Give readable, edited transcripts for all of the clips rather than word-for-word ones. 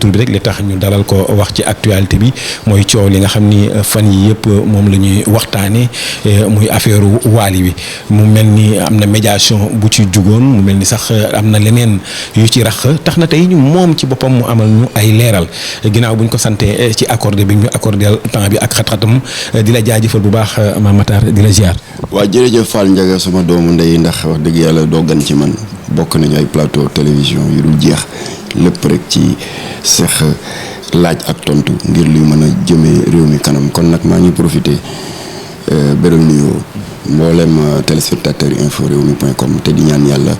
tur bi rek li tax ñu dalal ko wax ci actualité bi mooy coow li nga xam ni fan yi yëpp moom la ñuy waxtaanee muy affaire Wally wi mu mel ni am na médiation bu ci jugoon mu mel ni sax am na leneen yu ci rax tax na tey ñu moom ci boppam mu amal ñu ay leeral ginnaaw bu ñu ko santee ci accordé bi ñu accordé temps bi ak xat-xatam di la jaajëfal bu baax Mame Matar di la ziar. waaw jërëjëf Fall Ndiaga sama doomu ndey ndax wax dëgg yàlla doo gan ci man bokk nañu ay plateau télévision yu dul jeex lépp rek ci seex laaj ak tontu ngir luy mën a jëmee réew mi kanam kon nag maa ngi profité beral nuyoo mboolem téléspectateur info rewmi.com te di ñaan yàlla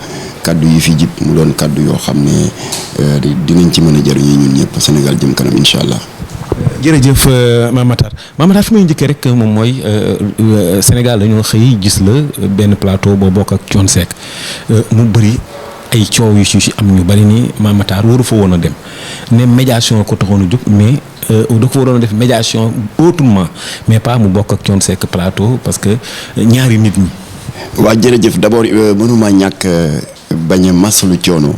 kaddu yi fi jib mu doon kaddu yoo xam ne dinañ ci mën a jariñu ñun ñëpp Sénégal jëm kanam incha allah. jërëjëf Mame Matar fi may njëkkee rek moom mooy Sénégal dañoo xëy gis la benn plateau boo bokk ak Thione Seck mu bëri ay coow yu ci am ñu bari ni Mame Matar waru fa woon a dem ne médiation ko taxoon a jóg mais da ko waroon a def médiation autrement mais pas mu bokk ak Thione Seck plateau parce que ñaari nit ñi. waa jërëjëf d'abord mënuma ñàkk bañ a masalu coono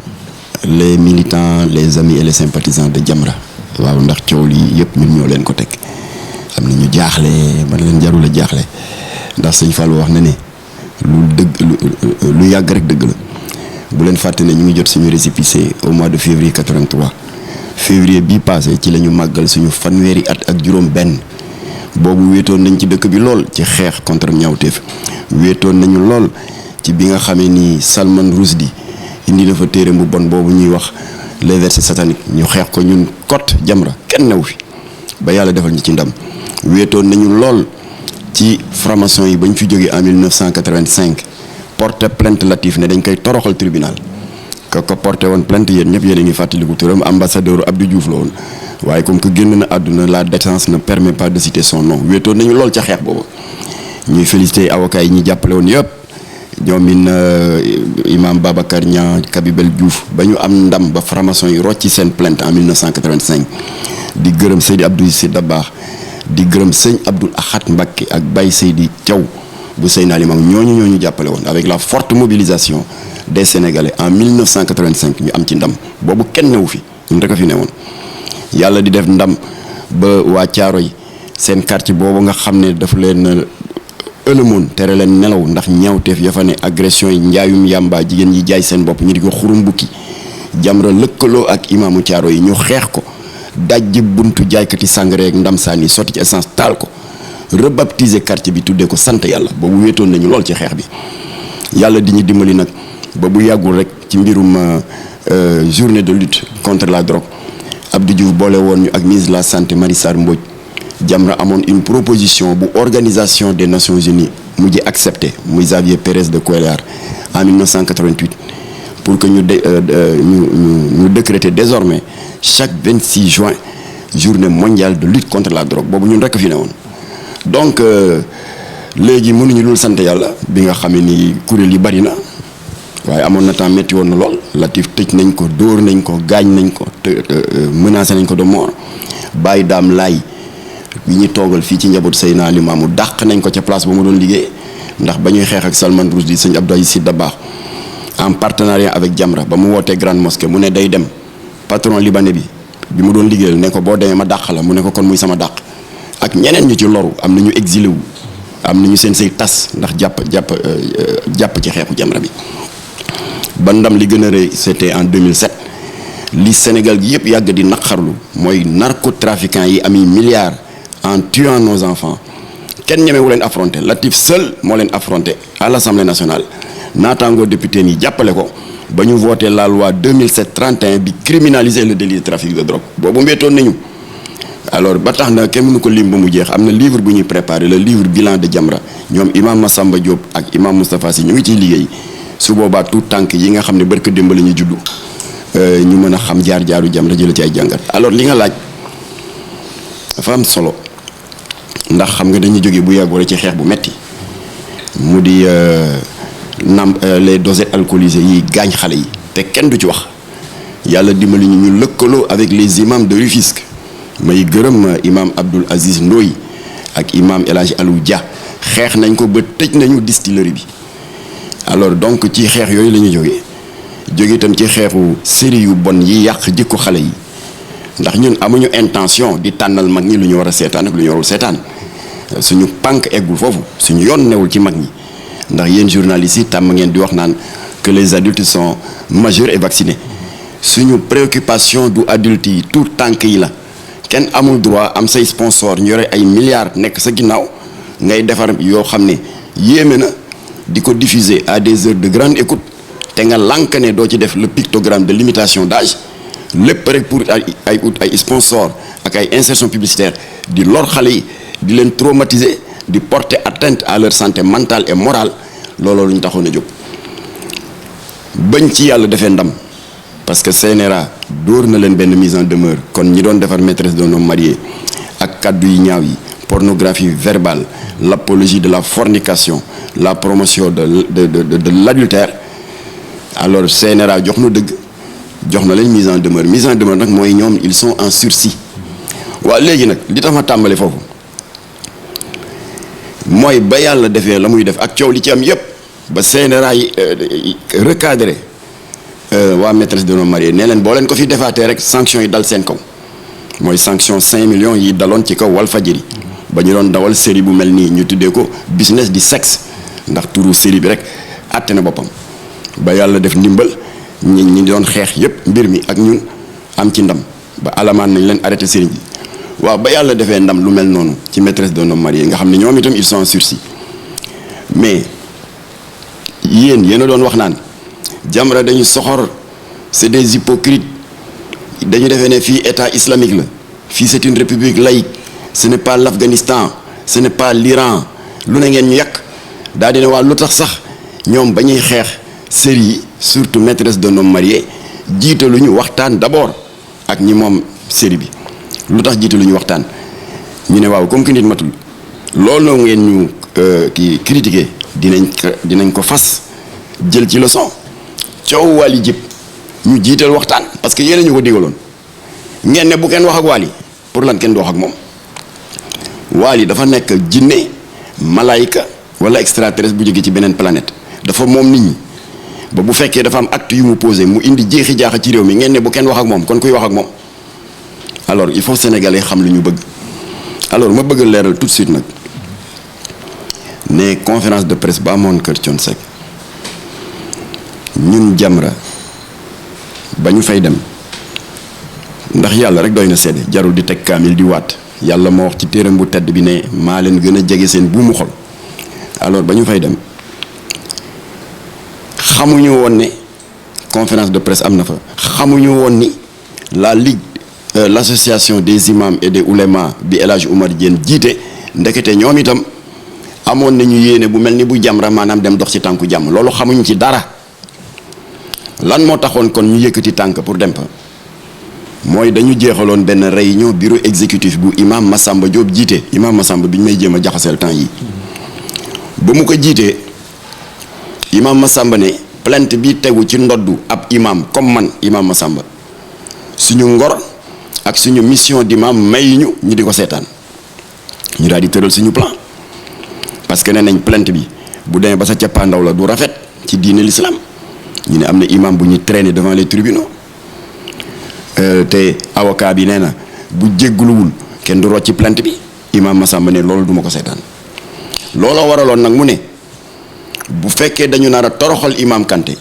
les militants les amis et les sympathisants de Jamra waaw ndax coow lii yëpp ñun ñoo leen ko teg am na ñu jaaxle man leen jarul a jaaxle ndax sëñ Fallou wax na ne lu yàgg rek dëgg la bu leen fàtte ne ñu ngi jot suñu récépissé au mois de février 83 février bii passé ci la ñu màggal suñu fanweeri at ak juróom benn boobu wéetoon nañ ci dëkk bi lool ci xeex contre ñaawteef wéetoon nañu lool ci bi nga xamee ni Salman Rushdie indi na fa téere bu bon boobu ñuy wax les versets sataniques ñu xeex ko ñun kot Jamra kenn newu fi ba yàlla defal ñu ci ndam wéetoon nañu lool ci franc-maçon yi ba ñu fi jógee en 1985 porte plainte Latif ne dañ koy toroxal tribunal ka ko porté woon plainte yéen ñëpp yéen a ngi fàttaliku turam ambassadeur Abdou Diouf la woon waaye comme que génn na àdduna la décence ne permet pas de citer son nom wéetoon nañu lool ca xeex boobu ñuy félicité avocats yi ñi jàppale woon yëpp ñoom imam Babacar Niang Kabibel Diouf ba ñu am ndam ba franc-maçon yi rocci seen plainte en 1985 di gërëm Seydi Abdou Sy Dabakh di gërëm sëñ Abdoul Ahad Mbacké ak Baye Seydi Thiaw bu Seydina Limamou ñooñu jàppale woon avec la forte mobilisation des Sénégalais en 1985 ñu am ci ndam boobu kenn newu fi ñun rek a fi newoon yàlla di def ndam ba waa Caaroy seen quartier boobu nga xam ne dafa leen ëlëmoon tere leen nelaw ndax ñaawteef ya fa ne agression yi njaayum yàmbaa jigéen ñi jaay seen bopp ñu di ko xurum bukki Jamra lëkkaloo ak imaamu Caaro yi ñu xeex ko dajji buntu jaaykati sàngara ak ndam saan yi sotti ci essence taal ko rebaptiser quartier bi tuddee ko sant yàlla boobu wéetoon nañu lool ci xeex bi yàlla di ñu dimbali nag ba bu yàggul rek ci mbirum journée de lutte contre la drogue Abdou Diouf boole woon ñu ak ministre de la santé Marie Sarr Mbodj Jamra amoon une proposition bu organisation des Nations Unies mujj accepté muy Xavier Pérez de Cuéllar en 1988 pour que ñu décréter désormais chaque 26 juin journée mondiale de lutte contre la drogue boobu ñun rekk fi ne woon donc léegi mënuñu loolu sant yàlla bi nga xamee ni kuréel yi bari na waaye amoon na temps métti woon na lool Latif tëj nañ ko dóor nañ ko gaañ nañ ko menacé nañ ko de mort bàyyi daam laay bi ñu toogal fii ci njaboot Seydina Limamou dàq nañ ko ca place ba mu doon liggéey ndax ba ñuy xeex ak Salman Rushdie sëñ Abdou Aziz Sy Dabakh en partenariat avec Jamra ba mu wootee grande mosquée mu ne day dem patron libanais bi mu doon liggéeyal ne ko boo demee ma dàq la mu ne ko kon muy sama dàq ak ñeneen ñu ci loru am na ñu exilé wu am na ñu seen say tas ndax jàpp ci xeexu Jamra bi ba ndam li gën a rëy c'était en 2007 li Sénégal gi yëpp yàgg di naqarlu mooy narcotrafiquants yi ami milliards en tuant nos enfants kenn ñemewu leen affronter Latif seul moo leen affronter à l'Assemblée nationale naataangoo député yi jàppale ko ba ñu voté la loi 2007-31 bi criminaliser le délit de trafic de drogue boobu mbéetoon nañu alors ba tax na kenn mënu ko lim ba mu jeex am na livre bu ñuy préparé le livre bilan de Jamra ñoom imam Massamba Diop ak imam Moustapha Sy ñu ngi ciy liggéey su boobaa tout tànk yi nga xam ne barka démb la ñu juddu ñu mën a xam jaar-jaaru Jamra jëla ci ay jàngat alors li nga laaj dafa am solo ndax xam nga dañuy jógee bu yàggoo ci xeex bu metti mu di les dosettes alcoolisées yi gaañ xale yi te kenn du ci wax yàlla dimbali ñu lëkkaloo avec les imams de Rufisque may gërëm imam Abdoul Aziz Ndoye ak imam El Hadj Alou Dia xeex nañ ko ba tëj nañu distillerie bi alors donc ci xeex yooyu la ñu jóge itam ci xeexu série yu bon yi yàq jikko xale yi ndax ñun amuñu intention di tànnal mag ñi lu ñu war a seetaan ak lu ñu warul seetaan suñu pànk eggul foofu suñu yoon newul ci mag ñi ndax yéen journalistes yi tàmm ngeen di wax naan que les adultes sont majeurs et vaccinés suñu préoccupation du adultes yi tout tànk yi la kenn amul droit am say sponsor ñu yore ay milliards nekk sa ginnaaw ngay defar yoo xam ne yéeme na di ko diffuser à des heures de grande écoute te nga lànk ne doo ci def le pictogramme de limitation d'âge lépp rek pour ay sponsor ak ay insertion publicitaire di lor xale yi di leen traumatiser di porter atteinte à leur santé mentale et morale looloo lu ñu taxoon a jóg bañ ci yàlla defee ndam parce que CNRA dóor na leen benn mise en demeure kon ñi doon defar maîtresse d'un homme marié ak kàddu yi ñaaw yi pornographie verbale l'apologie de la fornication la promotion de l'adultère alors CNRA jox na dëgg jox na leen mise en demeure nag mooy ñoom ils sont en sursis waaw léegi nag li tax ma tàmbali foofu mooy ba yàlla defee la muy def ak coow li ci am yépp ba CNRA yi recadré waa maîtresse d'un homme marié nee leen boo leen ko fi defaatee rek sanction yi dal seen kaw mooy sanction 5 millions yi daloon ci kaw Walfadjri ba ñu doon dawal série bu mel nii ñu tuddee ko business di sexe ndax turu série bi rek àtte na boppam ba yàlla def ndimbal ñi doon xeex yépp mbir mi ak ñun am ci ndam ba alamaan nañ leen arrêté série bi waaw ba yàlla defee ndam lu mel noonu ci maîtresse d'un homme marié nga xam ne ñoom itam ils sont en sursis mais yéen a doon wax naan Jamra dañu soxor c'est des hypocrites dañu defee ne fii état islamique la fii c'est une république laïque ce n'est pas l'Afghanistan ce n'est pas l'Iran lu ne ngeen ñu yàq daa dina waa lu tax sax ñoom ba ñuy xeex série yi surtout maîtresse d'un homme marié jiitaluñu waxtaan d'abord ak ñi moom série bi lu tax jiitaluñu waxtaan ñu ne waaw comme que nit matul loolu noo ngeen ñu kii critiquer dinañ ko fas jël ci leçon coow Wally jëpp ñu jiital waxtaan parce que yéen a ñu ko digaloon ngeen ne bu kenn wax ak Wally pour lan kenn du wax ak moom Wally dafa nekk jinne malaayika wala extraterrestre bu jóge ci beneen planète dafa moom nit ñi ba bu fekkee dafa am acte yu mu posé mu indi jeexi jaaxa ci réew mi ngeen ne bu kenn wax ak moom kon kuy wax ak moom alors il faut sénégalais xam lu ñu bëgg alors ma bëgg leeral tout de suite nag ne conférence de presse ba amoon kër Thione Seck ñun Jamra ba ñu fay dem ndax yàlla rek doy na seede jarul di teg kaamil di waat yàlla moo wax ci téeram bu tedd bi ne maa leen gën a jege seen buumu xol alors ba ñu fay dem xamuñu woon ne conférence de presse am na fa xamuñu woon ni la ligue l'association des imams et des oulémas bi El Hadj Oumar Diène jiite ndekete ñoom itam amoon nañu yéene bu mel ni bu Jamra maanaam dem dox ci tànku jàmm loolu xamuñu ci dara lan moo taxoon kon ñu yëkkati tànk pour dem fa mooy dañu jeexaloon benn réunion bureau exécutif bu imam Massamba Diop jiite imam Massamba bi ñu may jéem a jaxaseel temps yi ba mu ko jiitee imam Massamba ne plainte bi tegu ci ndoddu ab imam comme man imam Massamba suñu ngor ak suñu mission d'imam may ñu di ko seetaan ñu daal di tëral suñu plan parce que nee nañ plainte bi bu demee ba sa cappaandaw la du rafet ci diine l'islam ñu ne am na imam bu ñuy traîner devant les tribunaux te avocat bi nee na bu jégguluwul kenn du rocc ci plainte bi imam Massamba ne loolu duma ko seetaan looloo waraloon nag mu ne bu fekkee dañu nar a toroxal imam Kanté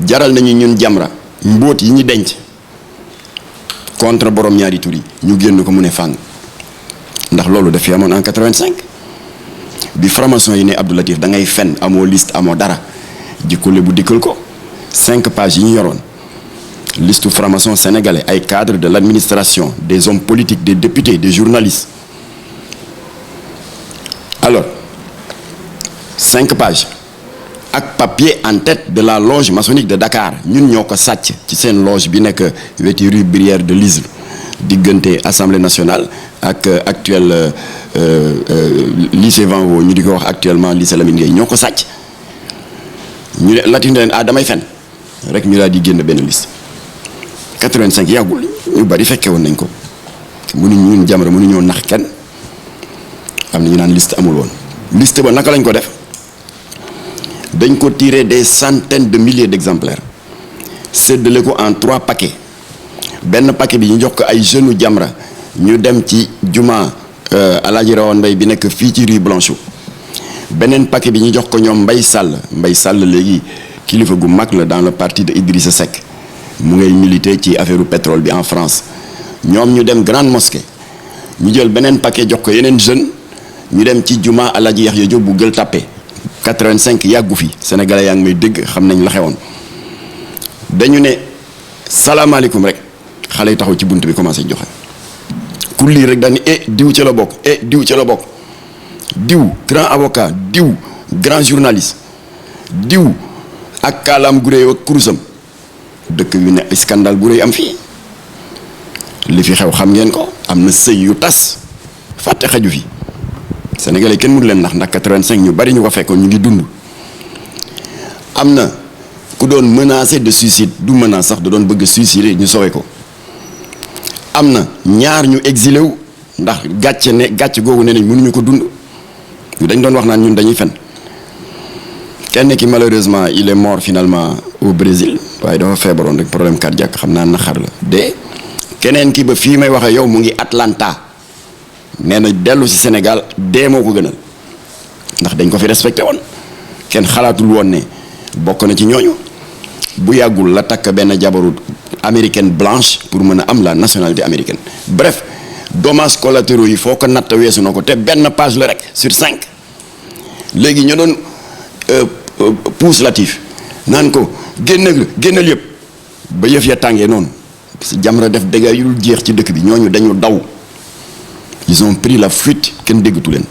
jaral nañu ñun Jamra mbóot yi ñu denc contre borom ñaari tur yi ñu génn ko mu ne fàng ndax loolu daf fi amoon en 85 bi franc-maçon yi ne Abdou Latif da ngay fen amoo liste amoo dara jikkule bu dikkal ko 5 pages yi ñu yoroon liste franc-maçon sénégalais ay cadres de l'administration des hommes politiques des députés des journalistes alors 5 pages ak papier en tête de la loge maçonnique de Dakar ñun ñoo ko sàcc ci seen loge bi nekk weti rue Brière de l'Isle diggante Assemblée nationale ak actuel lycée Van Woo ñu di ko wax actuellement lycée Lamine Gueye ñoo ko sàcc ñu ne Latif ne leen damay fen rek ñu daal di génn benn liste 85 yàggul ñu bari fekke woon nañ ko ñun Jamra mënuñoo nax kenn am na ñu naan liste amul woon liste ba naka lañ ko def dañ ko tirer des centaines de milliers d'exemplaires séddale ko en 3 paquets benn paquet bi ñu jox ko ay jeunes Jamra ñu dem ci juma Alaaji Rawane Mbaye bi nekk fii ci rue Blanchot. beneen paquet bi ñu jox ko ñoom Mbaye Sall léegi kilifa gu mag la dans le parti de Idrissa Seck mu ngay militer ci affaire pétrole bi en France. ñoom ñu dem grande mosquée ñu jël beneen paquet jox ko yeneen jeunes ñu dem ci juma Alaaji Yaxya Jóob bu Gueule Tapée 85 yàggu fi sénégalais yaa ngi may dégg xam nañ la xewoon dañu ne salaamaaleykum rek xale yi taxaw ci bunt bi commencé joxe ku lii rek dañ ne diw ca la bokk diw ca la bokk diw grand avocat diw grand journaliste diw ak kaalaam gu réy ak kurusam dëkk bi ne scandale bu réy am fii li fi xew xam ngeen ko am na sëy yu tas fàtte xaju fi sénégalais kenn mënu leen ndax 85 ñu bari ñu ko fekkoon ñu ngi dund. am na ku doon menacé de suicide du menace sax da doon bëgg suicide ñu sowe ko am na ñaar ñu exilé wu ndax gàcce googu ne nañ mënuñu ko dund dañ doon wax naan ñun dañuy fen kenn ki malheureusement il est mort finalement au Brésil waaye dafa feebaroon rek problème cardiaque xam naa naxar la de keneen ki ba fii may waxee yow mu ngi Atlanta nee na dellu ci Sénégal dee moo ko gënal ndax dañ ko fi respecté woon kenn xalaatul woon ne bokk na ci ñooñu bu yàggul la takk benn jabaru américaine blanche pour mën a am la nationalité américaine. Bref dommages collatéraux yi foo ko natt weesu na ko te benn page la rek sur 5 léegi ñu doon pousse Latif naan ko génnal yëpp ba yëf ya tàngee noonu. Jamra def dégâts yu dul jeex ci dëkk bi ñooñu dañu daw ils ont pris la fuite kenn déggatu leen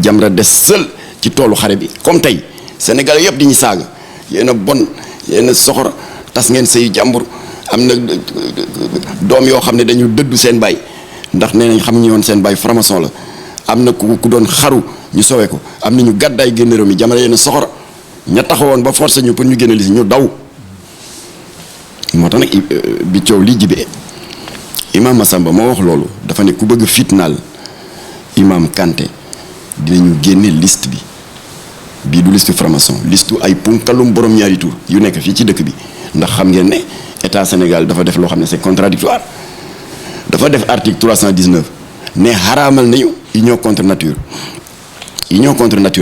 Jamra des seul ci toolu xare bi comme tey Sénégal yëpp di ñu saaga yéen a bon yéen a soxor tas ngeen sëyu jàmbur am na doom yoo xam ne dañu dëddu seen baay ndax nee nañ xam ñu woon seen baay franc-maçon la am na ku doon xaru ñu sowe ko am na ñu gàddaay génn réew mi Jamra yéen a soxor ña taxawoon ba forcé ñu pour ñu génne li si ñu daw. moo tax nag bi coow li jibee Imam Massamba moo wax loolu dafa ne ku bëgg fitnaal Imam Kanté dinañu génne liste bi bii du liste franc-maçon liste ay punkalum borom ñaari tur yu nekk fii ci dëkk bi ndax xam ngeen ne état Sénégal dafa def loo xam ne c'est contradictoire dafa def article 319 ne xaraamal nañu union contre nature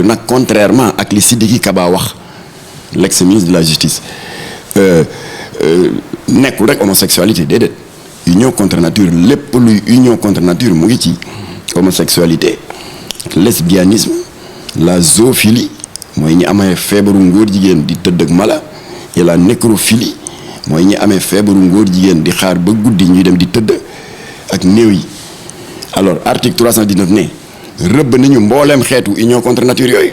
nag contrairement ak li Sidiki Kaba wax l'ex-ministre de la justice nekkul rek homosexualité déedéet union contre nature lépp luy union contre nature mu ngi ci homosexualité lesbianisme la zoophilie mooy ñi amee feebaru ngóor jigéen di tëdd ak mala et la nécrophilie mooy ñi amee feebaru ngóor jigéen di xaar ba guddi ñuy dem di tëdd ak néew yi. alors article 319 ne rëbb nañu mbooleem xeetu union contre nature yooyu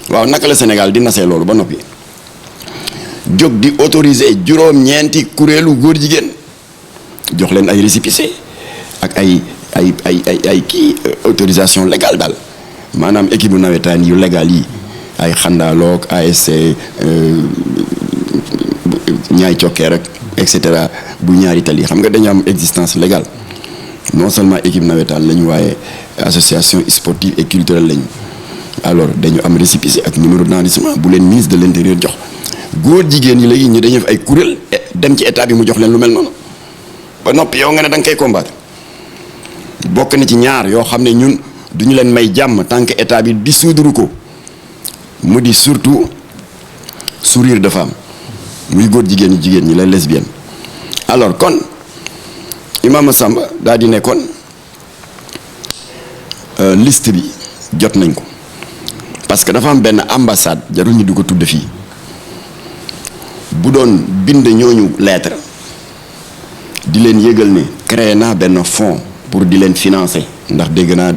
waaw naka la Sénégal di nasee loolu ba noppi jóg di autoriser juróom-ñeenti kuréelu góor jigéen jox leen ay récépissé ak ay kii autorisation légale daal maanaam équipe bu nawetaan yu légal yi ay xandaaloog ASC ñaay cokkee rek et cetera bu ñaari tali xam nga dañu am existence légale non seulement équipe nawetaan lañu waaye association sportive et culturelle lañu alors dañu am récépissé ak numéro d'enregistrement bu leen ministre de l'intérieur jox góor jigéen yi léegi ñu dañuy def ay kuréel dem ci état bi mu jox leen lu mel noonu ba noppi yow nga ne da nga koy combattre bokk na ci ñaar yoo xam ne ñun duñu leen may jàmm tant que état bi dissoudre ko mu di surtout sourire de femme muy góor jigéen ñi lay lesbienne. alors kon Imam Massamba daal di ne kon liste bi jot nañ ko parce que dafa am benn ambassade jarul ñu du ko tudd fii bu doon bind ñooñu lettre di leen yëgal ne créé naa benn fonds pour di leen financer ndax dégg naa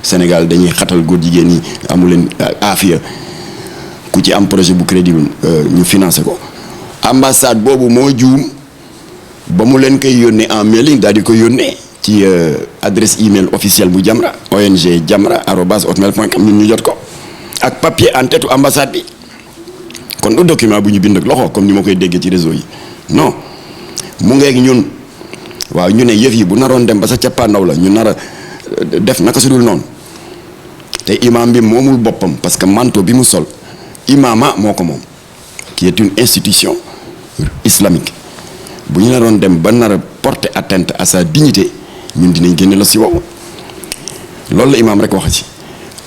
Sénégal dañuy xatal góor jigéen ñi amu leen aafiya ku ci am projet bu crédible ñu financer ko ambassade boobu moo juum ba mu leen koy yónnee en mailing daal di ko yónnee ci adresse email officielle bu Jamra ong@jamra@hotmail.com ñun ñu jot ko ak papier en tête ambassade bi kon du document bu ñu bind ak loxo comme ni ma koy déggee ci réseau yi non mu ngeeg ñun waaw ñu ne yëf yi bu naroon dem ba sa cappaandaw la ñu nar a def naka su dul noonu te imam bi moomul boppam parce que manteau bi mu sol imama moo ko moom qui est une institution islamique bu ñu naroon dem ba nar a porter atteinte à sa dignité ñun dinañ génne la si wow loolu la imaam rek wax ci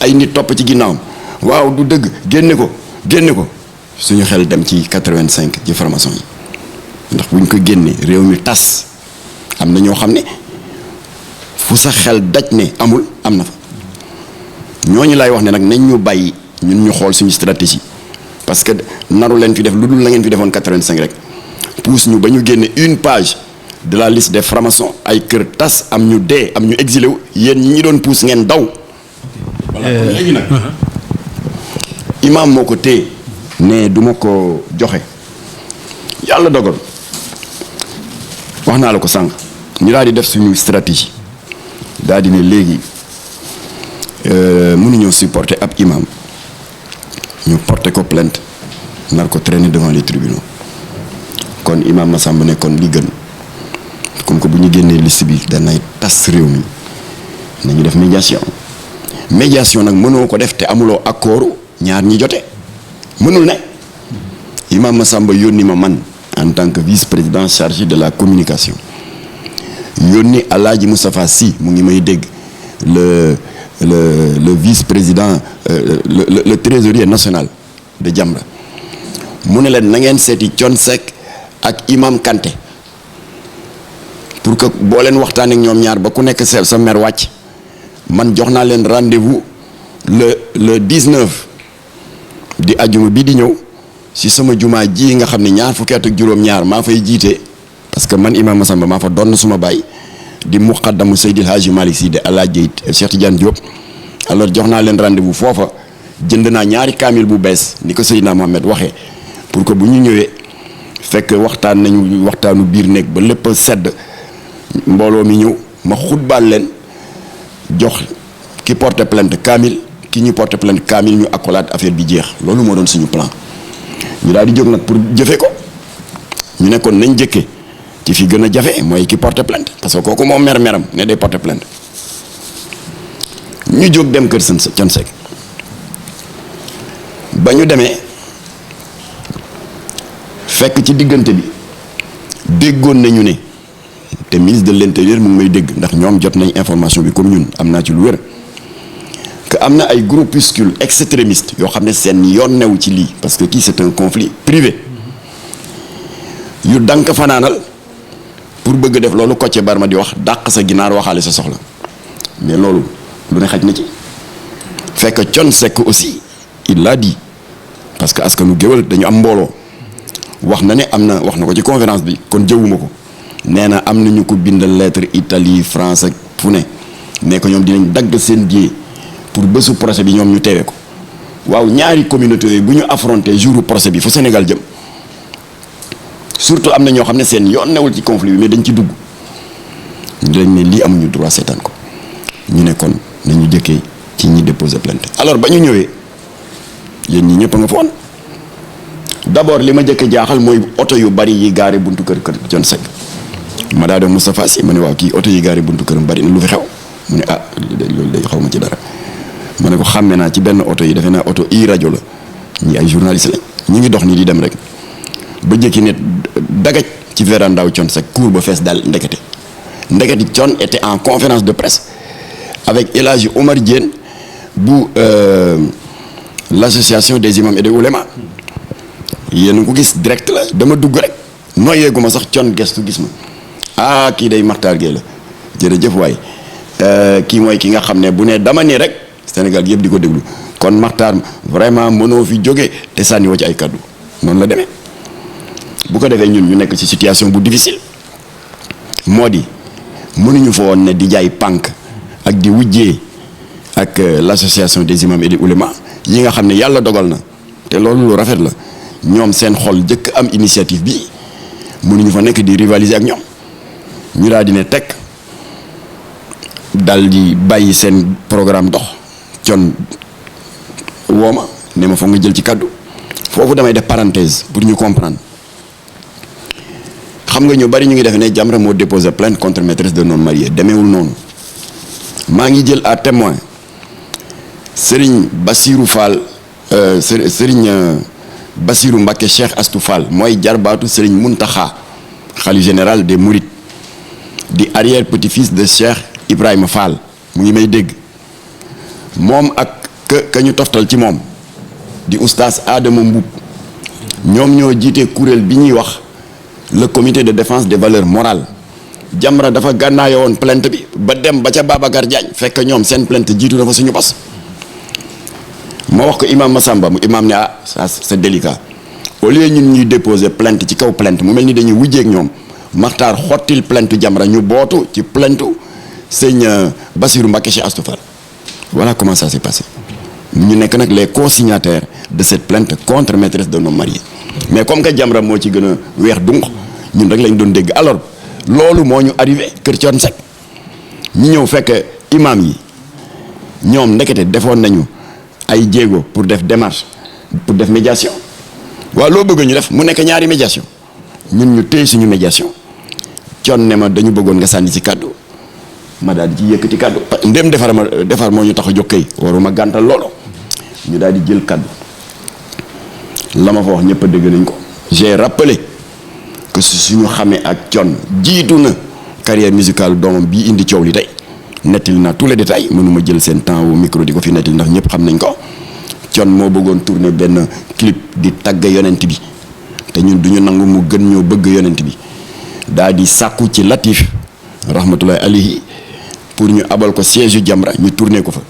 ay nit topp ci ginnaawam waaw du dëgg génne ko suñu xel dem ci 85 ci franc-maçon yi ndax buñ ko génnee réew mi tas am na ñoo xam ne fu sa xel daj ne amul am na fa ñooñu lay wax ne nag nañ ñu bàyyi ñun ñu xool suñu stratégie parce que naru leen fi def lu dul la ngeen fi defoon 85 rek pousse ñu ba ñu génne une page de la liste des francs-maçons ay kër tas am ñu dee am ñu exilé wu yéen ñi doon pousse ngeen daw. voilà léegi nag imaam moo ko téye ne du ma ko joxe yàlla dogal wax naa la ko sànq ñu daal di def suñu stratégie daal di ne léegi mënuñoo supporter ab imam ñu porter ko plainte nar ko traîner devant les tribunaux kon imam Massamba ne kon li gën comme que bu ñu génnee liste bi danay tas réew mi nañu def médiation nag mënoo ko def te amuloo accord ñaar ñi jote mënul ne imam Massamba yónni ma man en tant que vice-président chargé de la communication yónni Alaaji Moustapha Sy mu ngi may dégg le vice-président le trésorier national de Jamra mu ne leen na ngeen seeti Thione Seck ak imam Kanté pour que boo leen waxtaan ak ñoom ñaar ba ku nekk sa mer wàcc man jox naa leen rendez-vous le 19 di ajuma bii di ñëw si sama jumaa ji nga xam ne ñaar fukki at ak juróom-ñaar maa fay jiite parce que man imam Massamba maa fa doon suma baay di muqaddamu Seydil Hadji Malick Sy de Alaaji Cheikh Tidiane Diop alors jox naa leen rendez-vous foofa jënd naa ñaari kaamil bu bees ni ko Seydina Mohamed waxee pour que bu ñu ñëwee fekk waxtaan nañu waxtaanu biir néeg ba lépp sedd mbooloo mi ñëw ma xutbaal leen jox ki porte plainte kaamil ki ñu porte plainte kaamil ñu accolade affaire bi jeex loolu moo doon suñu plan ñu daal di jóg nag pour jëfe ko ñu nekkoon nañ jëkke ci fi gën a jafe mooy ki porte plainte parce que kooku moom meram ne day porte plainte ñu jóg dem kër Thione Seck ba ñu demee fekk ci diggante bi déggoon nañu ne te ministre de l'intérieur mu ngi may dégg ndax ñoom jot nañ information bi comme ñun am naa ci lu wér que am na ay groupuscule extrémiste yoo xam ne seen yoon new ci lii parce que kii c'est un conflit privé yu dank fanaanal pour bëgg def loolu Kocc Barma di wax dàq sa ginaar waxaale sa soxla mais loolu lu ne xaj na ci fekk Thione Seck aussi il l'a dit parce que askanu géwël dañu am mbooloo wax na ko ci conférence bi kon jëwuma ko nee na am na ñu ko bindal lettre Italie France ak fu ne ko ñoom dinañ dagg seen billet pour bésu procès bi ñoom ñu teewee ko waaw ñaari communauté yooyu bu ñu affronté jouru procès bi fu Sénégal jëm surtout am na ñoo xam ne seen yoon newul ci conflit bi mais dañ ci dugg dañ ne lii amuñu droit seetaan ko ñu ne kon nañu jëkkee ci ñi déposer plainte alors ba ñu ñëwee yéen ñi ñëpp a nga foon d'abord li ma jëkke jaaxal mooy oto yu bari yi gaare buntu kër Thione Seck ma daa dem Moustapha Sy ma ne waaw kii oto yi gaare buntu këram bari na lu fi xew mu ne loolu day xaw ma ci dara ma ne ko xàmme naa ci benn oto yi defe naa oto i rajo la ñi ay journaliste lañ ñi ngi dox nii di dem rek ba jëkki ne dagaj ci vérandaaw Thione Seck cour ba fees daal ndekete Thione était en conférence de presse avec El Hadji Omar Diène bu l'association des imams et des oulémas yéen ko gis direct la dama dugg rek noyeegu ma sax Thione gestu gis ma kii day Makhtar Gueye la jërëjëf waay kii mooy ki nga xam ne bu ne dama ni rek Sénégal yëpp di ko déglu kon Makhtar vraiment mënoo fi jóge te sànni woo ci ay kaddu noonu la demee bu ko defee ñun ñu nekk ci situation bu difficile moo di mënuñu fa woon ne di jaay pànk ak di wujjee ak l'association des imams et des oulémas yi nga xam ne yàlla dogal na te loolu lu rafet la ñoom seen xol jëkk am initiative bi mënuñu fa nekk di rivaliser ak ñoom ñu daal di ne teg dal di bàyyi seen programme dox Thione wooma ne ma foog nga jël ci kaddu foofu damay def parenthèse pour ñu comprendre xam nga ñu bari ñu ngi def ne Jamra moo déposé plainte contre maîtresse de non mariée demeewul noonu maa ngi jël à témoin Serigne Bassirou Fall Serigne Bassirou Mbacké Cheikh Astou Fall mooy jarbaatu Serigne Mountakha xalifa général des Mourides di arrière petit-fils de Cheikh Ibrahima Fall mu ngi may dégg moom ak ka ñu toftal ci moom di oustaz Adama Mboup ñoom ñoo jiite kuréel bi ñuy wax le comité de défense des valeurs morales. Jamra dafa gànnaayoo woon plainte bi ba dem ba ca Babacar Diagne fekk ñoom seen plainte jiitu na fa suñu bos ma wax ko imam Massamba mu imam ne ah ça c'est délicat au lieu ñun ñuy déposer plainte ci kaw plainte mu mel ni dañuy wujjeek ñoom Maxtaar xottil plainte Jamra ñu bootu ci plainte sëñ Bassirou Mbacké Cheikh Astou Fall. Voilà comment ça s'est passé ñu nekk nag les co-signataires de cette plainte contre maîtresse d'un homme marié mais comme que Jamra moo ci gën a weex dunq ñun rek lañ doon dégg. Alors loolu moo ñu arrivé kër Thione Seck ñi ñëw fekk imam yi ñoom ndekete defoon nañu ay jéego pour def démarche pour def médiation waaw loo bëgg ñu def mu nekk ñaari médiation ñun ñu téye suñu médiation Thione ne ma dañu bëggoon nga sànni ci kàddu ma daal di ci yëkkati kàddu ndem defar moo ñu tax a jóg kay waruma gàntal loolu ñu daal di jël kàddu la ma fa wax ñëpp a dégg nañ ko. J'ai rappelé que suñu xamee ak Thione jiitu na carrière musicale doomam bii indi coow li tey nettali naa tous les détails mënuma jël seen temps au micro di ko fi nettali ndax ñëpp xam nañ ko. Thione moo bëggoon tourner benn clip di tagg yonent bi te ñun duñu nangu mu gën ñoo bëgg yonent bi daa di sàkku ci Latif rahmatullahi alayhi pour ñu abal ko siège yu Jamra ñu tourner ko fa.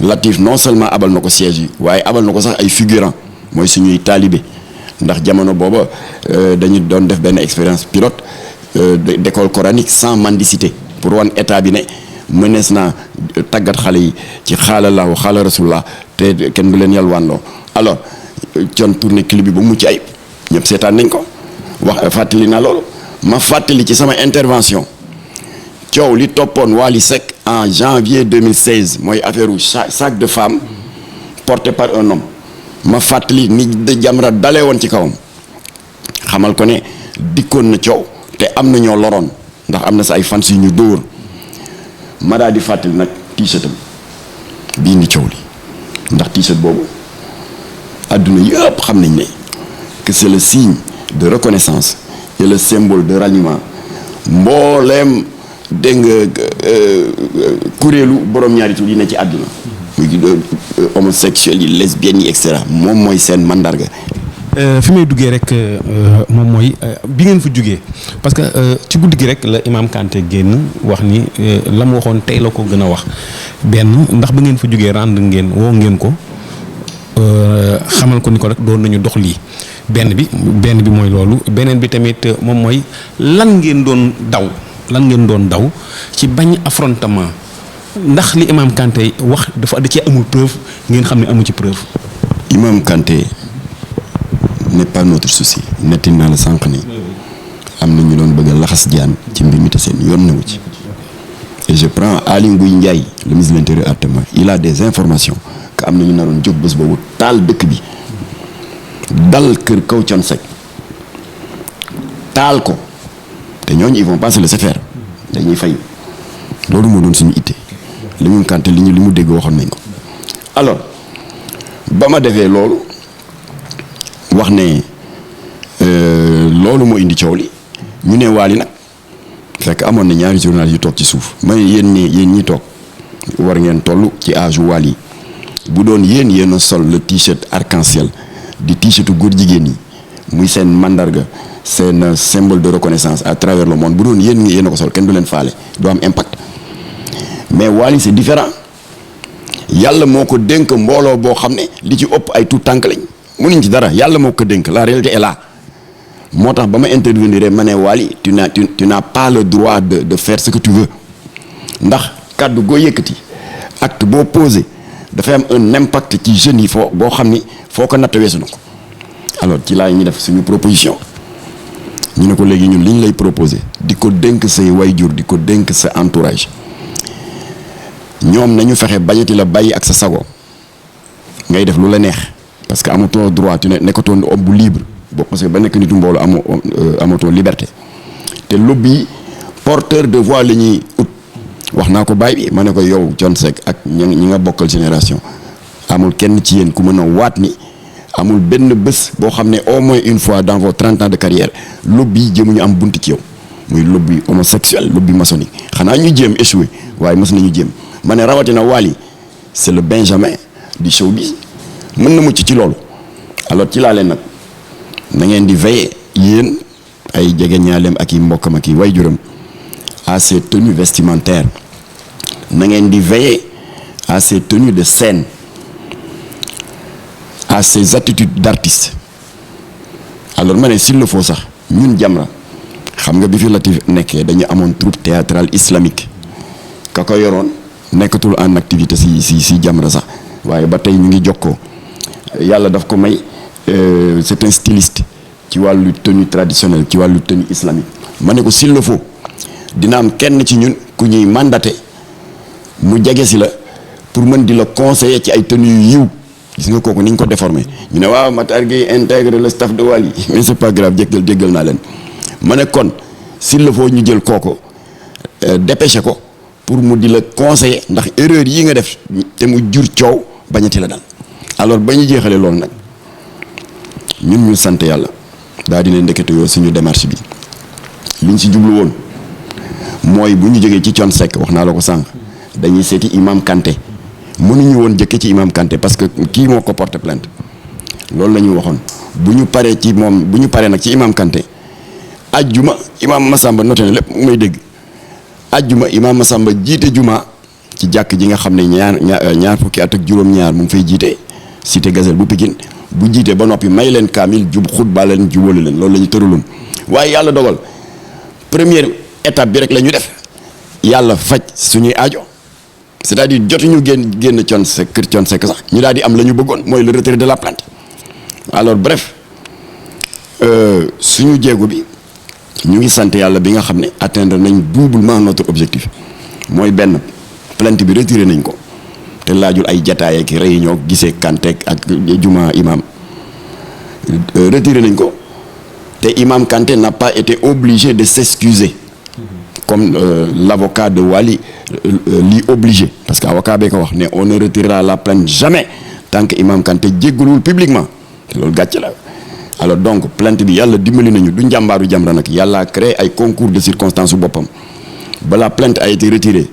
Latif non seulement abal na ko siège yi waaye abal na ko sax ay figurant mooy suñuy taalibe ndax jamono booba dañu doon def benn expérience pilote d'école coranique sans mendicité pour wan état bi ne mënees naa tàggat xale yi ci xaala laahu xaala rasulullah te kenn du leen yalwaanloo. alors Thione tourné clip bi ba mucc ayib ñëpp seetaan nañ ko wax fàttali naa loolu ma fàttali ci sama intervention coow li toppoon Wally Seck en janvier 2016 mooy affaire u sac de femme porté par un homme ma fàttali ni Jamra dalee woon ci kawam xamal ko ne dikkoon na coow te am na ñoo loroon ndax am na sa ay fans yu ñu dóor ma daal di fàttali nag t-shirtam bii indi coow li ndax t-shirt boobu adduna yëpp xam nañ ne que c'est le signe de reconnaissance et le symbole de ralliement mbooleem dégg nga kuréelu borom ñaari tur yi ne ci àdduna muy homosexuels yi lesbiennes yi et cetera moom mooy seen mandarga. fi may duggee rek moom mooy bi ngeen fa jugee parce que ci guddi gi rek la Imam Kanté génn wax ni la mu waxoon tey la ko gën a wax benn ndax ba ngeen fa jugee rendre ngeen woo ngeen ko xamal ko ni ko rek doon nañu dox lii benn bi mooy loolu beneen bi tamit moom mooy lan ngeen doon daw ci bañ affrontement ndax li Imam Kanté wax dafa da cee amul preuve ngeen xam ne amu ci preuve. Imam Kanté n'est pas notre souci netti naa la sànq ni am na ñu doon bëgg a laxas jaan ci mbir mi te seen yoon newu ci et je prends Aly Ngouille Ndiaye le ministre de l'Intérieur à témoin il a des informations que am na ñu naroon jóg bés boobu taal dëkk bi dal kër kaw Thione Seck taal ko te ñooñu ils vont pas se laisser faire dañuy fay loolu moo doon suñu itte li mu Kanté li mu dégg waxoon nañ ko. alors ba ma defee loolu wax ne loolu moo indi coow li ñu ne Wally nag fekk amoon na ñaari journal yu toog ci suuf ma yéen ñi toog war ngeen toll ci âge Wally bu doon yéen a sol le t-shirt arc-en-ciel di t-shirtu góor jigéen yi muy seen mandarga seen symbole de reconnaissance à travers le monde bu doon yéen a ko sol kenn du leen faale doo am impact mais Wally c'est différent yàlla moo ko dénk mbooloo boo xam ne li ci ëpp ay tout tànk lañ mënuñ ci dara yàlla moo ko dénk la réalité est là moo tax ba ma intervenir ma ne Wally tu n'as pas le droit de faire ce que tu veux ndax kàddu goo yëkkati acte boo posé dafay am un impact ci jeunes yi boo xam ni foo ko natt weesu na ko alors ci laa ñu def suñu proposition ñu ne ko léegi ñun li ñu lay proposé di ko dénk say wayjur di ko dénk sa entourage ñoom nañu fexe bañati la bàyyi ak sa sago ngay def lu la neex parce que amatoo droit tu nekkatoo homme bu libre boo parce que ba nekk nitu mbooloo amatoo liberté te lobby porteur de voix la ñuy ut wax naa ko bàyyi bi ma ne ko yow Thione Seck ak ñi nga bokkal génération amul kenn ci yéen ku mën a waat ni amul benn bés boo xam ne au moins une fois dans vos 30 ans de carrière lobby jëmuñu am bunt ci yow muy lobby homosexuel lobby maçonnique xanaa ñu jéem échoué waaye mës nañu jéem ma ne rawatina Wally c'est le Benjamin du showbiz mën na mucc ci loolu. alors ci laa leen nag na ngeen di veiller yéen ay jege ñaaleem ak i mbokkam ak i waajuram à ses tenues vestimentaires na ngeen di veiller à ses tenues de scène à ses attitudes d'artiste. alors ma ne s'il le faut sax ñun Jamra xam nga bi fi Latif nekkee dañu amoon troupe théâtrale islamique ka ko yoroon nekkatul en activité si Jamra sax waaye ba tey ñu ngi jokkoo yàlla daf ko may c'est un styliste ci wàllu tenue traditionnelle ci wàllu tenue islamique ma ne ko s'il le faut dina am kenn ci ñun ku ñuy mandaté mu jege si la pour mën di la conseiller ci ay tenues yu yiw gis nga kooku ni ñu ko déformé ñu ne waaw Matar Gueye intègre le staff de Wally mais c'est pas grave jéggal naa leen ma ne kon s'il le faut ñu jël kooku dépêché ko pour mu di la conseiller ndax erreur yi nga def te mu jur coow bañati la dal. alors ba ñu jeexalee loolu nag ñun ñu sant yàlla daal di ne ndekete yoo suñu démarche bi liñ si jublu woon mooy bu ñu jógee ci Thione Seck wax naa la ko sànq dañuy seeti Imam Kanté mënuñu woon jëkke ci Imam Kanté parce que kii moo ko porté plainte loolu la ñu waxoon bu ñu paree ci moom bu ñu paree nag ci Imam Kanté ajjuma Imam Massamba noté na lépp mu may dégg ajjuma Imam Massamba jiite juma ci jàkk ji nga xam ne ñaar fukki at ak juróom-ñaar mu ngi fay jiite cité Gazelle bu Pikine bu jiite ba noppi may leen kaamil jub xutba leen jubóole leen loolu la ñu tëraloon waaye yàlla dogal première étape bi rek la ñu def yàlla faj suñuy aajo c'est-à-dire jotuñu génn Thione Seck kër Thione Seck sax ñu daal di am la ñu bëggoon mooy le retrait de la plainte alors bref suñu jéego bi ñu ngi sant yàlla bi nga xam ne atteindre nañ doublement notre objectif mooy benn plainte bi retiré nañ ko te laajul ay jataay ak réunion gisee Kanté ak juma imam retiré nañ ko te Imam Kanté n'a pas été obligé de s'excuser comme l'avocat de Wally l'y obligé parce que avocat bee ko wax ne on ne retirera la plainte jamais tant que Imam Kanté jéggalul publiquement te loolu gàcce la alors donc plainte bi yàlla dimbali nañu du njàmbaaru Jamra nag yàlla a créé ay concours de circonstances su boppam ba la plainte a été retirée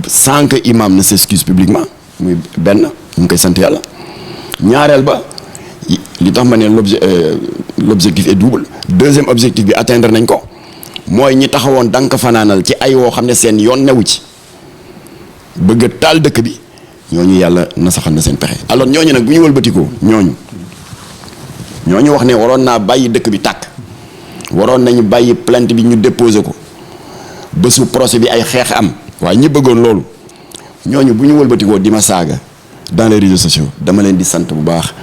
sans que imam ne s'excuse publiquement muy benn ñu ngi koy sant yàlla ñaareel ba li tax ma ne l'objectif est double deuxième objectif bi atteindre nañ ko mooy ñi taxawoon dank fanaanal ci ay woo xam ne seen yoon newu ci bëgg a taal dëkk bi ñooñu yàlla nasaxal na seen pexe alors ñooñu nag bu ñu wëlbatikoo ñooñu wax ne waroon naa bàyyi dëkk bi tàkk waroon nañu bàyyi plainte bi ñu déposé ko bésu procès bi ay xeex am waaye ñi bëggoon loolu ñooñu bu ñu wëlbatikoo di ma saaga dans les réseaux sociaux dama leen di sant bu baax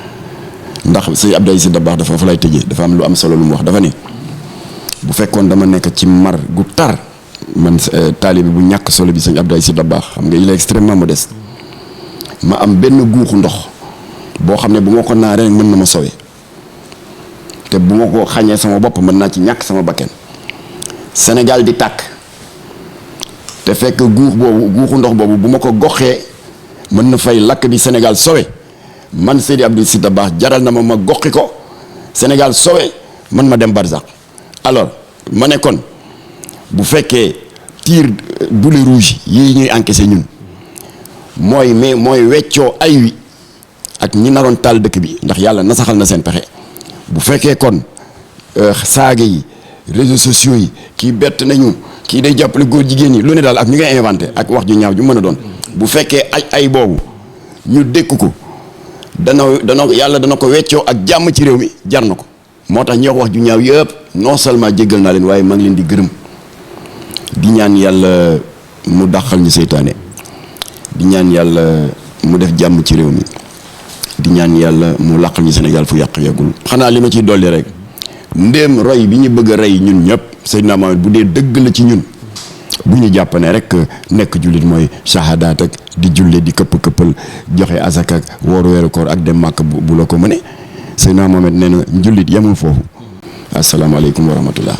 ndax sëñ Abdoulaye Sy Dabakh dafa fa lay tëjee dafa am lu am solo lu mu wax dafa ne bu fekkoon dama nekk ci mar gu tar man taalibe bu ñàkk solo bi sëñ Abdoulaye Sy Dabakh xam nga il est extrêmement modeste ma am benn guuxu ndox boo xam ne bu ma ko naanee rek mën na ma sowe te bu ma ko xañee sama bopp mën naa ci ñàkk sama bakken Sénégal di tàkk te fekk guuxu ndox boobu bu ma ko goxee mën na fay lakk bi Sénégal sowe man Seydi Abdou Sy Dabakh jaral na ma goxi ko Sénégal sowe man ma dem barzak alors ma ne kon bu fekkee tir boulet rouge yi ñuy encaissé ñun mooy weccoo ay wi ak ñi naroon taal dëkk bi ndax yàlla nasaxal na seen pexe bu fekkee kon saaga yi réseaux sociaux yi kii bett nañu kii day jàppale góor jigéen ñi lu ne daal ak ñu ngay inventé ak wax ju ñaaw ju mën a doon bu fekkee ay boobu ñu dékk ko dana yàlla dana ko weccoo ak jàmm ci réew mi jar na ko moo tax ñi wax ju ñaaw yëpp non seulement jéggal naa leen waaye maa ngi leen di gërëm di ñaan yàlla mu dàqal ñu seytaane di ñaan yàlla mu def jàmm ci réew mi di ñaan yàlla mu làqal ñu Sénégal fu yàq yàggul xanaa li ma ciy dolli rek ndéem roy bi ñu bëgg a rey ñun ñëpp Seydina Mohamed bu dee dëgg la ci ñun bu ñu jàpp ne rek nekk jullit mooy shahadaat ak di julle di këpp-këppal joxe asaka ak woor weeru koor ak dem màkk bu la ko mëne Seydina Mohamed nee na jullit yemul foofu asalaamaaleykum wa rahmatullah